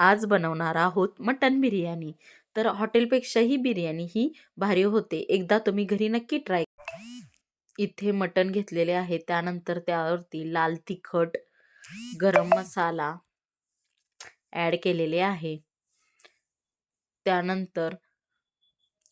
आज बनवणार आहोत मटन बिर्याणी। तर हॉटेलपेक्षा ही बिर्याणी ही भारी होते, एकदा तुम्ही घरी नक्की ट्राय। इथे मटन घेतलेले आहे, त्यानंतर त्यावरती लाल तिखट, गरम मसाला ॲड केलेले आहे। त्यानंतर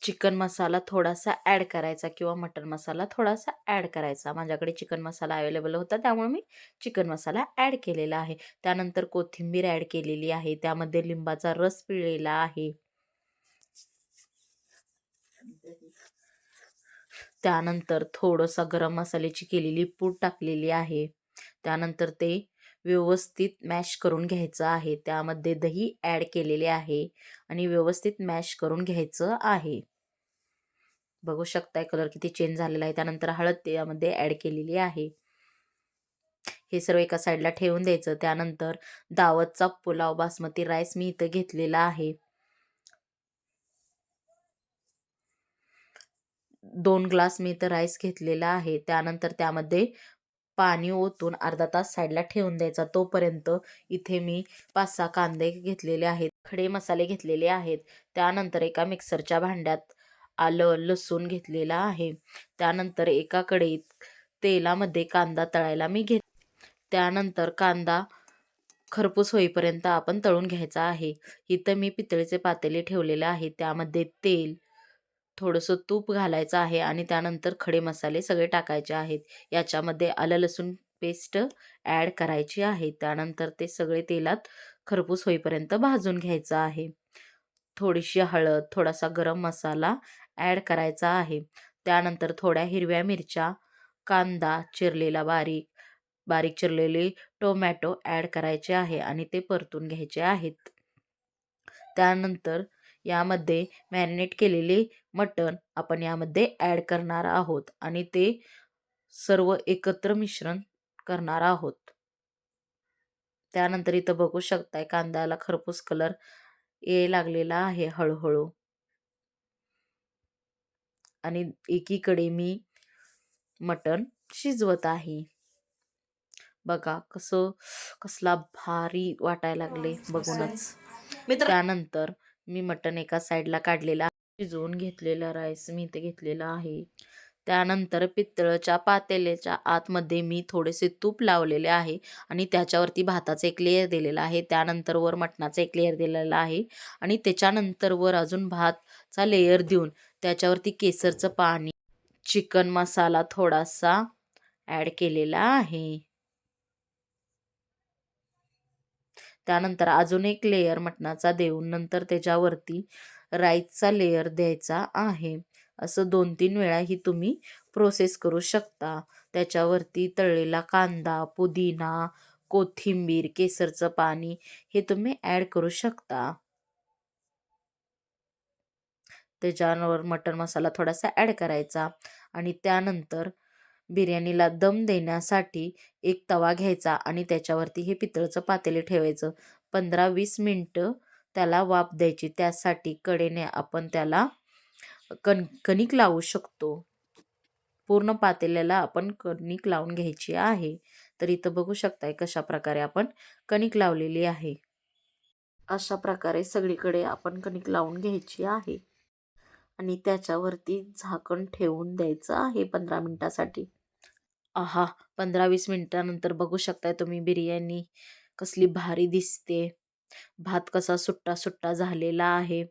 चिकन मसाला थोडासा ॲड करायचा किंवा मटन मसाला थोडासा ॲड करायचा। माझ्याकडे चिकन मसाला अवेलेबल होता, त्यामुळे मी चिकन मसाला ॲड केलेला आहे। त्यानंतर कोथिंबीर ॲड केलेली आहे, त्यामध्ये लिंबाचा रस पिळलेला आहे। त्यानंतर थोडंसं गरम मसाल्याची केलेली पूड टाकलेली आहे। त्यानंतर ते व्यवस्थित मॅश करून घ्यायचं आहे। त्यामध्ये दही ॲड केलेले आहे आणि व्यवस्थित मॅश करून घ्यायचं आहे। बघू शकताय कलर किती चेंज झालेला आहे। त्यानंतर हळद त्यामध्ये ॲड केलेली आहे। हे सर्व एका साईडला ठेवून द्यायचं। त्यानंतर दावतचा पुलाव बासमती राईस मी इथं घेतलेला आहे। 2 ग्लास मी इथं राईस घेतलेला आहे। त्यानंतर त्यामध्ये पाणी ओतून अर्धा तास साईडला ठेवून द्यायचा। तोपर्यंत इथे मी 5-6 कांदे घेतलेले आहेत, खडे मसाले घेतलेले आहेत। त्यानंतर एका मिक्सरच्या भांड्यात आलं लसूण घेतलेला आहे। त्यानंतर एका कढईत तेलामध्ये कांदा तळायला मी त्यानंतर कांदा खरपूस होईपर्यंत आपण तळून घ्यायचा आहे। इथं मी पितळेचे पातेले ठेवलेले आहे, त्यामध्ये तेल, थोडंसं तूप घालायचं आहे आणि त्यानंतर खडे मसाले सगळे टाकायचे आहेत। याच्यामध्ये आलं लसूण पेस्ट ॲड करायची आहे। त्यानंतर ते सगळे तेलात खरपूस होईपर्यंत भाजून घ्यायचं आहे। थोडीशी हळद, थोडासा गरम मसाला ॲड करायचा आहे। त्यानंतर थोड्या हिरव्या मिरच्या, कांदा चिरलेला बारीक, बारीक चिरलेले टोमॅटो ॲड करायचे आहे आणि ते परतून घ्यायचे आहेत। त्यानंतर यामध्ये मॅरिनेट केलेले मटण आपण यामध्ये ॲड करणार आहोत आणि ते सर्व एकत्र मिश्रण करणार आहोत। त्यानंतर इथं बघू शकताय कांद्याला खरपूस कलर यायला लागलेला आहे हळूहळू आणि एकीकडे मी मटण शिजवत आहे। बघा कसला भारी वाटायला लागले बघूनच। त्यानंतर मी मटण एका साईडला काढलेला, शिजवून घेतलेला राईस मी इथे घेतलेला आहे। त्यानंतर पितळच्या पातेल्याच्या आतमध्ये मी थोडेसे तूप लावलेले आहे आणि त्याच्यावरती भाताचा एक लेयर दिलेला आहे। त्यानंतर वर मटणाचा एक लेयर दिलेला आहे आणि त्याच्यानंतर वर अजून भातचा लेयर देऊन त्याच्यावरती केसरचं पाणी, चिकन मसाला थोडासा ॲड केलेला आहे। त्यानंतर अजून एक लेयर मटणाचा देऊन नंतर त्याच्यावरती राईसचा लेयर द्यायचा आहे। असं 2-3 वेळा ही तुम्ही प्रोसेस करू शकता। त्याच्यावरती तळलेला कांदा, पुदिना, कोथिंबीर, केसरचं पाणी हे तुम्ही ॲड करू शकता। त्याच्यावर मटण मसाला थोडासा ॲड करायचा आणि त्यानंतर बिर्याणीला दम देण्यासाठी एक तवा घ्यायचा आणि त्याच्यावरती हे पितळचं पातेले ठेवायचं। 15-20 मिनटं त्याला वाफ द्यायची। त्यासाठी कडेने आपण त्याला कणिक लावू शकतो। पूर्ण पातेल्याला आपण कणिक लावून घ्यायची आहे। तर इथं बघू शकताय कशा प्रकारे आपण कणिक लावलेली आहे। अशा प्रकारे सगळीकडे आपण कणिक लावून घ्यायची आहे आणि त्याच्यावरती झाकण ठेवून द्यायचं आहे 15 मिनिटासाठी। आहा, 15-20 मिनिटानंतर बघू शकताय तुम्ही बिर्याणी कसली भारी दिसते। भात कसा सुट्टा सुट्टा झालेला आहे।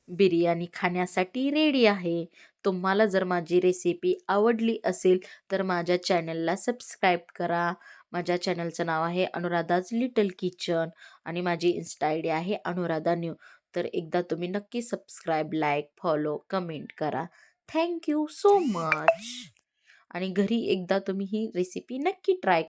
बिर्याणी खाण्यासाठी रेडी आहे। तुम्हाला जर माझी रेसिपी आवडली असेल तर माझ्या चॅनलला सबस्क्राईब करा। माझ्या चॅनलचं नाव आहे अनुराधाज लिटल किचन आणि माझी इन्स्टा आय डी आहे अनुराधा न्यू। तर एकदा तुम्ही नक्की सबस्क्राईब, लाईक, फॉलो, कमेंट करा। थँक यू सो मच आणि घरी एकदा तुम्ही ही रेसिपी नक्की ट्राय